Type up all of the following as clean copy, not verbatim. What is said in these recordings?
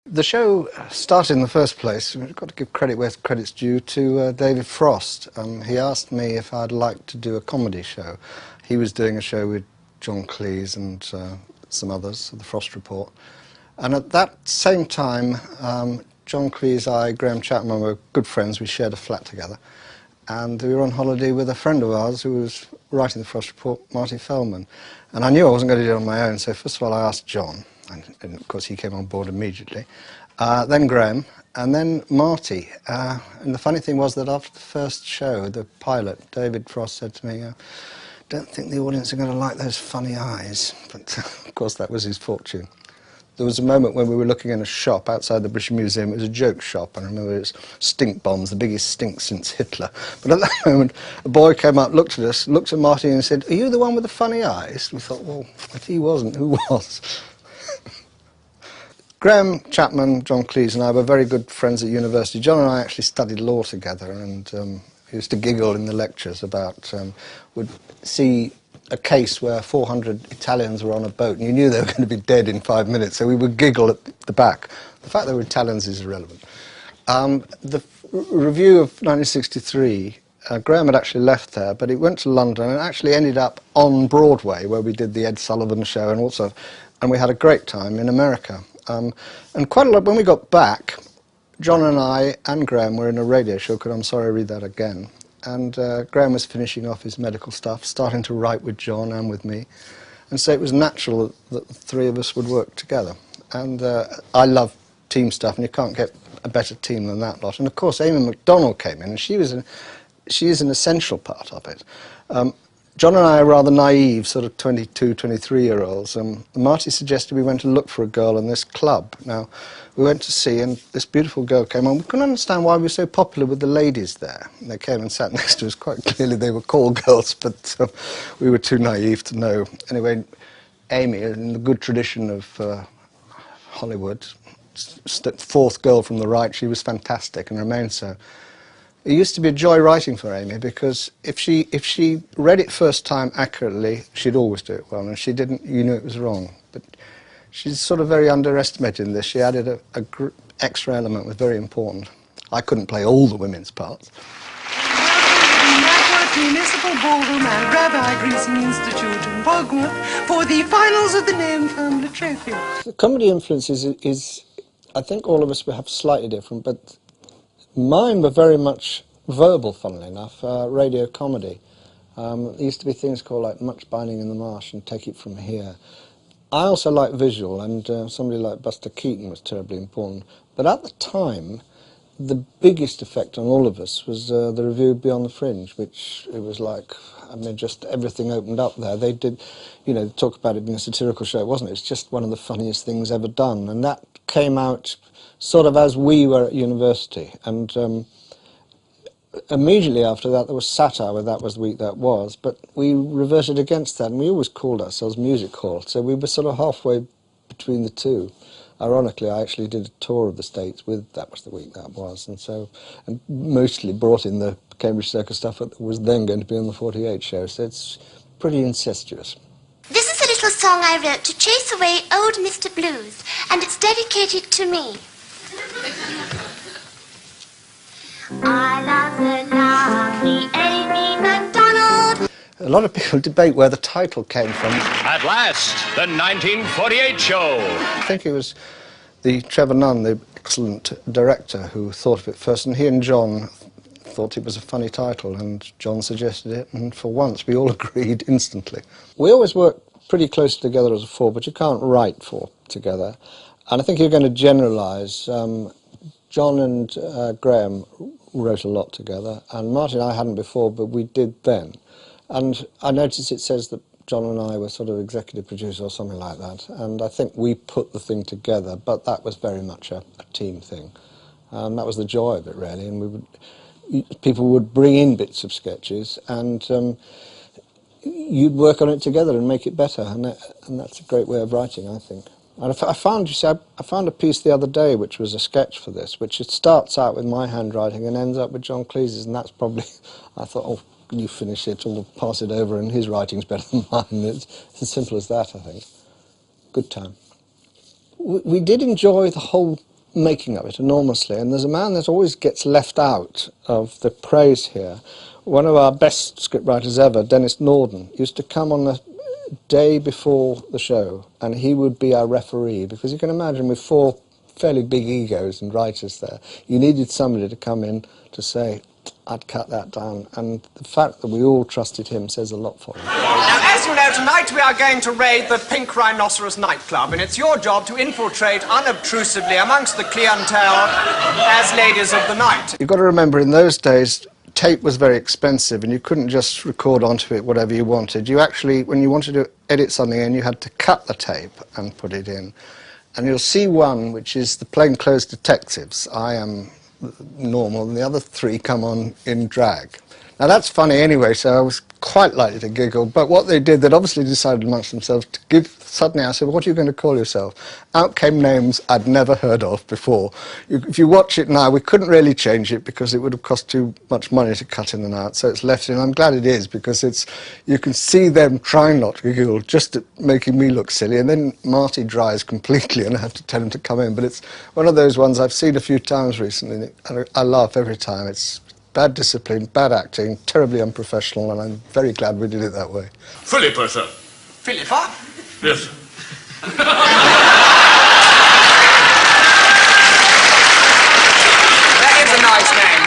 The show started in the first place, we've got to give credit where credit's due, to David Frost. He asked me if I'd like to do a comedy show. He was doing a show with John Cleese and some others, the Frost Report. And at that same time, John Cleese, Graham Chapman were good friends. We shared a flat together. And we were on holiday with a friend of ours who was writing the Frost Report, Marty Feldman. And I knew I wasn't going to do it on my own, so first of all I asked John. And of course he came on board immediately. Then Graham, and then Marty. And the funny thing was that after the first show, the pilot, David Frost said to me, "Don't think the audience are going to like those funny eyes." But of course that was his fortune. There was a moment when we were looking in a shop outside the British Museum. It was a joke shop, and I remember it was stink bombs, the biggest stink since Hitler. But at that moment, a boy came up, looked at us, looked at Marty and said, "Are you the one with the funny eyes?" We thought, well, if he wasn't, who was? Graham Chapman, John Cleese and I were very good friends at university. John and I actually studied law together, and used to giggle in the lectures about, would see a case where 400 Italians were on a boat, and you knew they were going to be dead in 5 minutes, so we would giggle at the back. The fact they were Italians is irrelevant. The review of 1963, Graham had actually left there, but he went to London and actually ended up on Broadway, where we did the Ed Sullivan show, and we had a great time in America. And quite a lot, when we got back, John and I and Graham were in a radio show called I'm Sorry I Read That Again. And Graham was finishing off his medical stuff, starting to write with John and with me. And so it was natural that the three of us would work together. And I love team stuff, and you can't get a better team than that lot. And of course, Amy MacDonald came in, and she is an essential part of it. John and I are rather naive, sort of 22, 23-year-olds. Marty suggested we went and look for a girl in this club. Now, we went to see, and this beautiful girl came on. We couldn't understand why we were so popular with the ladies there. And they came and sat next to us. Quite clearly they were call girls, but we were too naive to know. Anyway, Amy, in the good tradition of Hollywood, fourth girl from the right, she was fantastic and remained so. It used to be a joy writing for Amy, because if she read it first time accurately, she'd always do it well, and if she didn't, you knew it was wrong. But she's sort of very underestimated in this. She added a extra element, was very important. I couldn't play all the women's parts. Municipal Ballroom and Rabbi Greasing Institute in Bournemouth for the finals of the Name Family Trophy. The comedy influence is, I think all of us will have slightly different, but mine were very much verbal, funnily enough, radio comedy. There used to be things called like Much Binding in the Marsh and Take It From Here. I also like visual, and somebody like Buster Keaton was terribly important. But at the time, the biggest effect on all of us was the review of Beyond the Fringe, which it was like, I mean, just everything opened up there. They did, you know, talk about it being a satirical show, wasn't it? It's just one of the funniest things ever done. And that came out sort of as we were at university. And immediately after that, there was satire, where That Was the Week That Was. But we reverted against that, and we always called ourselves Music Hall. So we were sort of halfway between the two. Ironically, I actually did a tour of the States with That Was the Week That Was, and mostly brought in the Cambridge Circus stuff that was then going to be on the 48 show, so it's pretty incestuous. This is a little song I wrote to chase away old Mr. Blues, and it's dedicated to me. I love the lovely Amy MacDonald. A lot of people debate where the title came from. At last, the 1948 show. I think it was the Trevor Nunn, the excellent director, who thought of it first, and he and John thought it was a funny title, and John suggested it, and for once we all agreed instantly. We always work pretty close together as a four, but you can't write four together. And I think you're going to generalise. John and Graham wrote a lot together, and Martin and I hadn't before, but we did then. And I noticed it says that John and I were sort of executive producers or something like that, and I think we put the thing together, but that was very much a team thing. That was the joy of it, really, and people would bring in bits of sketches, and you'd work on it together and make it better, and that's a great way of writing, I think. And I found a piece the other day which was a sketch for this, which it starts out with my handwriting and ends up with John Cleese's, and that's probably, I thought, oh, you finish it, or pass it over, and his writing's better than mine. It's as simple as that, I think. Good time. We did enjoy the whole making of it enormously, and there's a man that always gets left out of the praise here. One of our best scriptwriters ever, Dennis Norden, used to come on the day before the show, and he would be our referee, because you can imagine with 4 fairly big egos and writers there, you needed somebody to come in to say, I'd cut that down, and the fact that we all trusted him says a lot for him. Now, as you know, tonight we are going to raid the Pink Rhinoceros nightclub, and it's your job to infiltrate unobtrusively amongst the clientele as ladies of the night. You've got to remember, in those days, tape was very expensive, and you couldn't just record onto it whatever you wanted. You actually, when you wanted to edit something in, you had to cut the tape and put it in. And you'll see one, which is the plainclothes detectives. I am normal, and the other 3 come on in drag. Now that's funny anyway, so I was quite likely to giggle, but what they did, they'd obviously decided amongst themselves to give, suddenly I said, what are you going to call yourself? Out came names I'd never heard of before. If you watch it now, we couldn't really change it because it would have cost too much money to cut in and out, so it's left in. I'm glad it is, because you can see them trying not to giggle, just at making me look silly, and then Marty dries completely and I have to tell him to come in. But it's one of those ones I've seen a few times recently, and I laugh every time. It's bad discipline, bad acting, terribly unprofessional, and I'm very glad we did it that way. Philippa, sir. Philippa? Yes. That is a nice name.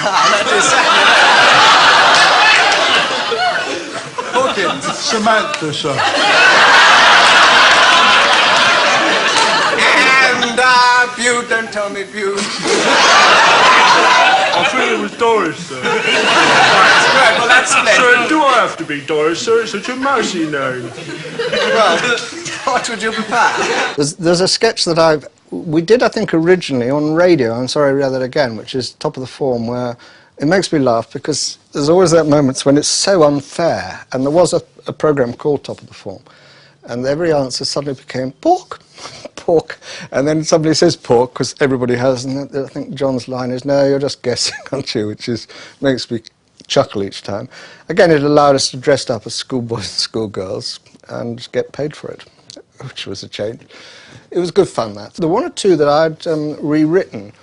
That is certainly. Hawkins. Samantha, sir. And, Bute, don't tell me Bute. I thought it was Doris, sir. That's good, well that's splendid. Sir, do I have to be Doris, sir? It's such a mousy name. Well, what would you prefer? There's a sketch that we did, I think, originally on radio, I'm sorry I read that again, which is Top of the Form, where it makes me laugh because there's always that moments when it's so unfair, and there was a programme called Top of the Form, and every answer suddenly became pork, pork, and then somebody says pork because everybody has, and I think John's line is, no, you're just guessing, aren't you, which makes me chuckle each time. Again, it allowed us to dress up as schoolboys and schoolgirls and get paid for it, which was a change. It was good fun, that. The 1 or 2 that I'd rewritten,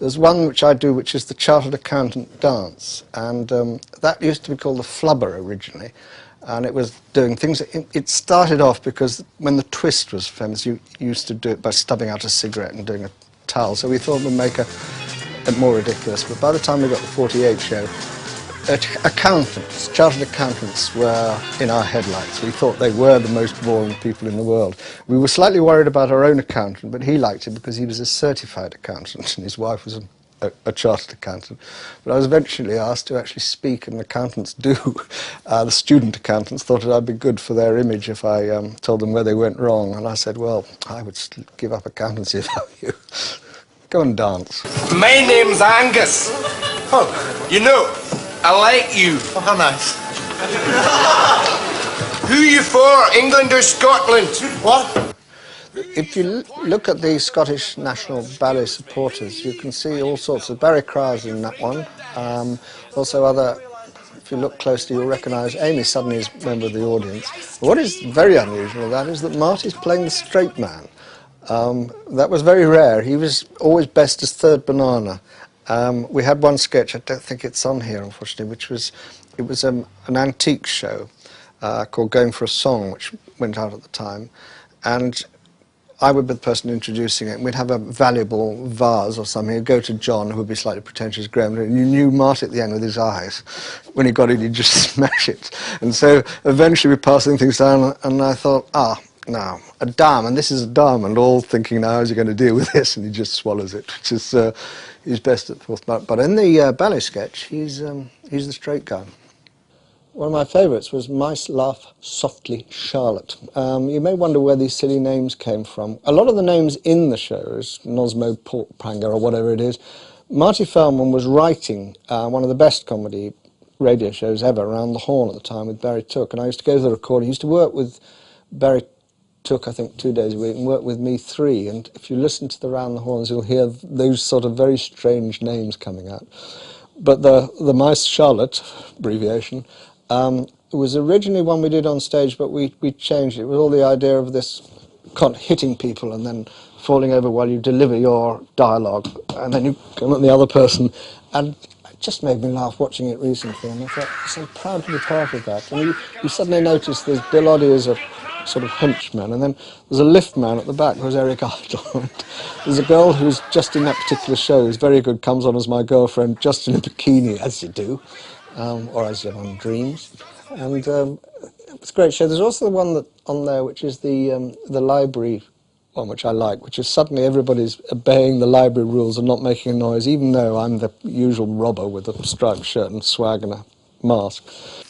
there's one which I do, which is the Chartered Accountant Dance, and that used to be called the Flubber originally, and it was doing things. It started off because when the twist was famous, you used to do it by stubbing out a cigarette and doing a towel, so we thought we'd make it more ridiculous. But by the time we got the 48 show, accountants, chartered accountants were in our headlights. We thought they were the most boring people in the world. We were slightly worried about our own accountant, but he liked it because he was a certified accountant and his wife was a chartered accountant. But I was eventually asked to actually speak, and accountants do. The student accountants thought it would be good for their image if I told them where they went wrong, and I said, well, I would give up accountancy if I were you. Go and dance. My name's Angus. Oh, You know, I like you. oh, how nice. Who you for, England or Scotland? What? If you look at the Scottish National Ballet supporters, you can see all sorts of Barry Crowes in that one. Also other, if you look closely, you'll recognise Amy Suddenly is a member of the audience. What is very unusual of that is that Marty's playing the straight man. That was very rare. He was always best as third banana. We had one sketch, I don't think it's on here unfortunately, which was, it was an antique show called Going for a Song, which went out at the time, and I would be the person introducing it, and we'd have a valuable vase or something. He'd go to John, who would be slightly pretentious Graham, and you knew Marty at the end with his eyes. When he got it, he'd just smash it. And so eventually we're passing things down, and I thought, now, a diamond, this is a diamond, all thinking, now, how's he going to deal with this? And he just swallows it, which is, he's best at fourth. But in the ballet sketch, he's the straight guy. One of my favourites was Mice Laugh Softly Charlotte. You may wonder where these silly names came from. A lot of the names in the show is Nosmo Porkpranger or whatever it is. Marty Feldman was writing one of the best comedy radio shows ever, Around the Horn at the time, with Barry Took, and I used to go to the recording. He used to work with Barry Took, I think, 2 days a week, and work with me 3, and if you listen to the Around the Horns, you'll hear those sort of very strange names coming out. But the Mice Charlotte abbreviation was originally one we did on stage, but we changed it. It was all the idea of this hitting people and then falling over while you deliver your dialogue, and then you come at the other person, and it just made me laugh watching it recently, and I thought, I'm so proud to be part of that. And you suddenly notice there's Bill Oddie as a sort of henchman, and then there's a lift man at the back who's Eric Idle. There's a girl who's just in that particular show who's very good, comes on as my girlfriend, just in a bikini, as you do, or as you have on Dreams. And it's a great show. There's also the one that on there which is the library one, which I like, which is suddenly everybody's obeying the library rules and not making a noise, even though I'm the usual robber with a striped shirt and swag and a mask.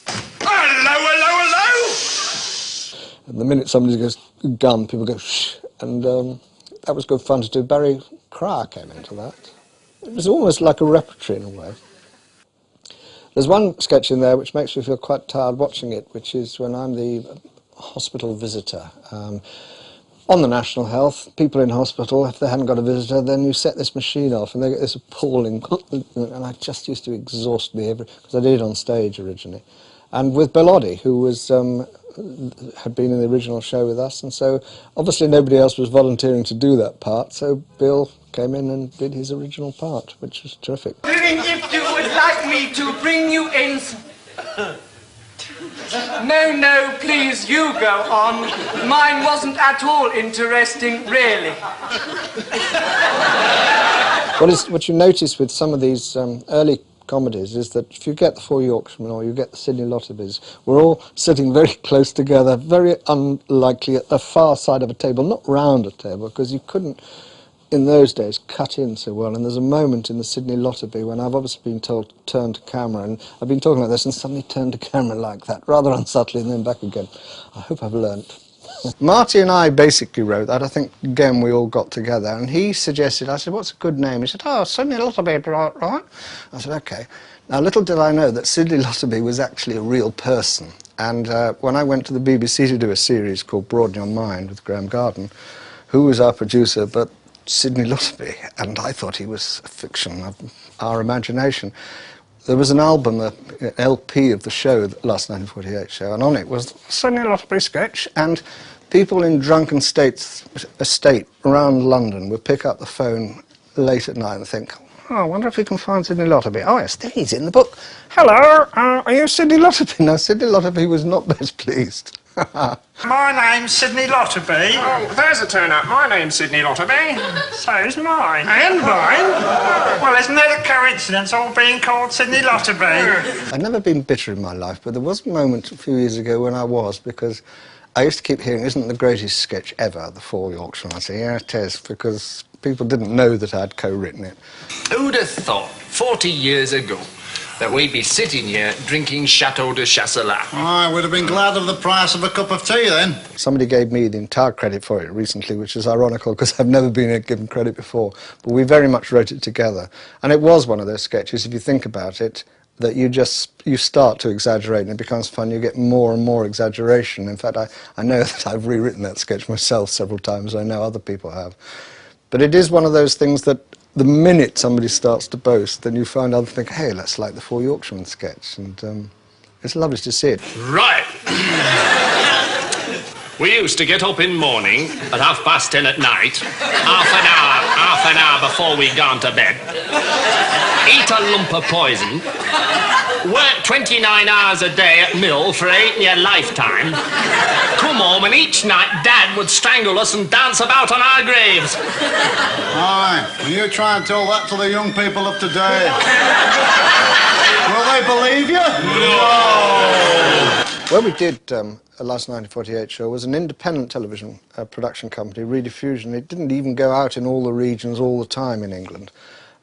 Hello, hello, hello! And the minute somebody goes gun, people go shh, and that was good fun to do. Barry Cryer came into that. It was almost like a repertory in a way. There's one sketch in there which makes me feel quite tired watching it, which is when I'm the hospital visitor. On the National Health, people in hospital, if they hadn't got a visitor, then you set this machine off and they get this appalling, and I just used to exhaust me, because I did it on stage originally. And with Bill Oddie, who was, had been in the original show with us, and so obviously nobody else was volunteering to do that part, so Bill came in and did his original part, which was terrific. If you would like me to bring you in... No, please, you go on. Mine wasn't at all interesting, really. What you notice with some of these early comedies is that if you get the Four Yorkshiremen or you get the Sidney Lotterbys, we're all sitting very close together, very unlikely at the far side of a table, not round a table, because you couldn't, in those days, cut in so well. And there's a moment in the Sidney Lotterby when I've obviously been told to turn to camera, and I've been talking about this and suddenly turned to camera like that, rather unsubtly, and then back again. I hope I've learnt. Marty and I basically wrote that. I think, again, we all got together, and he suggested, I said, what's a good name? He said, oh, Sidney Lotterby, right? I said, OK. Now, little did I know that Sidney Lotterby was actually a real person. And when I went to the BBC to do a series called Broaden Your Mind with Graham Garden, who was our producer, but Sidney Lotterby, and I thought he was a fiction of our imagination. There was an album, an LP of the show, the last 1948 show, and on it was a Sidney Lotterby sketch, and people in drunken estate around London would pick up the phone late at night and think, oh, I wonder if we can find Sidney Lotterby. Oh, yes, there he's in the book. Hello, are you Sidney Lotterby? No, Sidney Lotterby was not best pleased. My name's Sidney Lotterby. Oh, there's a turn-up. My name's Sidney Lotterby. So's mine. And mine. Well, isn't that a coincidence, all being called Sidney Lotterby? I've never been bitter in my life, but there was a moment a few years ago when I was, because I used to keep hearing, isn't it the greatest sketch ever, the Four Yorkshiremen? I say, yeah, it is, because people didn't know that I'd co-written it. Who'd have thought, 40 years ago, that we'd be sitting here drinking Chateau de Chasselas? I would have been glad of the price of a cup of tea then. Somebody gave me the entire credit for it recently, which is ironical because I've never been given credit before. But we very much wrote it together. And it was one of those sketches, if you think about it, that you start to exaggerate and it becomes fun, you get more and more exaggeration. In fact, I know that I've rewritten that sketch myself several times, I know other people have. But it is one of those things that the minute somebody starts to boast, then you find out and think, hey, that's like the Four Yorkshiremen sketch, and it's lovely to see it. Right. We used to get up in morning at 10:30 at night, half an hour before we'd gone to bed, eat a lump of poison, work 29 hours a day at mill for 8-year lifetime, come home, and each night Dad would strangle us and dance about on our graves. Aye, and you try and tell that to the young people of today. Will they believe you? No! When we did a last 1948 show, was an independent television production company, Rediffusion. It didn't even go out in all the regions all the time in England.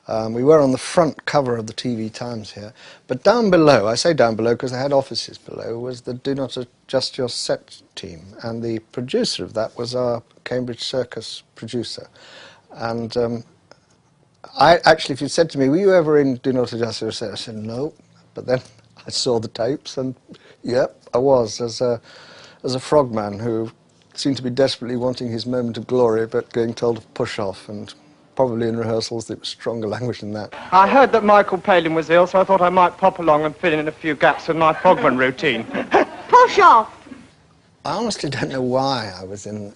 We were on the front cover of the TV Times here, but down below, I say down below because they had offices below, was the Do Not Adjust Your Set team, and the producer of that was our Cambridge Circus producer. And I actually, if you'd said to me, were you ever in Do Not Adjust Your Set? I said, no, but then I saw the tapes, and yep, I was, as a frogman who seemed to be desperately wanting his moment of glory, but getting told to push off, and probably in rehearsals there was stronger language than that. I heard that Michael Palin was ill, so I thought I might pop along and fill in a few gaps in my frogman routine. Push off! I honestly don't know why I was in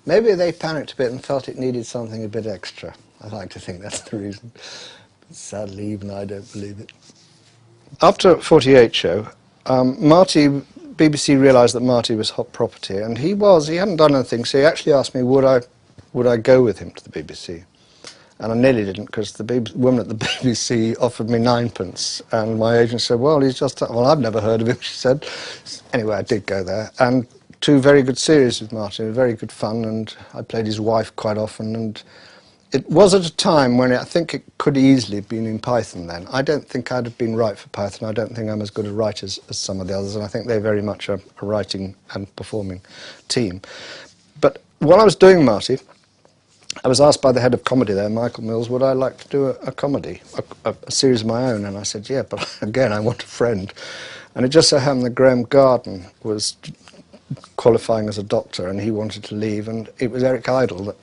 Maybe they panicked a bit and felt it needed something a bit extra. I like to think that's the reason. But sadly, even I don't believe it. After 48 show, BBC realised that Marty was hot property, and he hadn't done anything, so he actually asked me would I go with him to the BBC. And I nearly didn't, because the woman at the BBC offered me 9p, and my agent said, well, I've never heard of him, she said. Anyway, I did go there, and 2 very good series with Martin, very good fun, and I played his wife quite often, and it was at a time when I think it could easily have been in Python then. I don't think I'd have been right for Python. I don't think I'm as good a writer as some of the others, and I think they're very much a writing and performing team. But while I was doing Marty, I was asked by the head of comedy there, Michael Mills, would I like to do a comedy, a series of my own? And I said, yeah, but again, I want a friend. And it just so happened that Graham Garden was qualifying as a doctor, and he wanted to leave, and it was Eric Idle that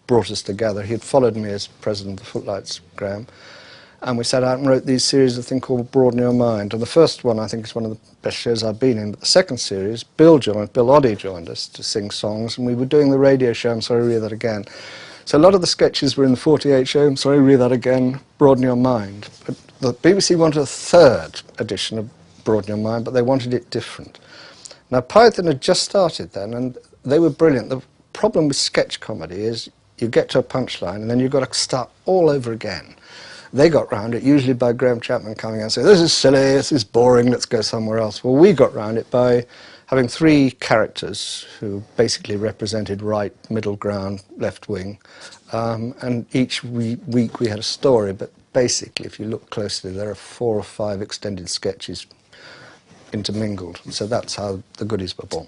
brought us together. He had followed me as president of the Footlights, Graham, and we sat out and wrote these series of thing called Broaden Your Mind. And the first one, I think, is one of the best shows I've been in. But the second series, Bill Oddie joined us to sing songs, and we were doing the radio show, I'm Sorry, Read That Again. So a lot of the sketches were in the 48 show, I'm Sorry, Read That Again, Broaden Your Mind. But the BBC wanted a 3rd edition of Broaden Your Mind, but they wanted it different. Now, Python had just started then, and they were brilliant. The problem with sketch comedy is you get to a punchline, and then you've got to start all over again. They got round it, usually by Graham Chapman coming out and saying, this is silly, this is boring, let's go somewhere else. Well, we got round it by having 3 characters who basically represented right, middle ground, left wing. And each week we had a story, but basically, if you look closely, there are 4 or 5 extended sketches intermingled. So that's how the goodies were born.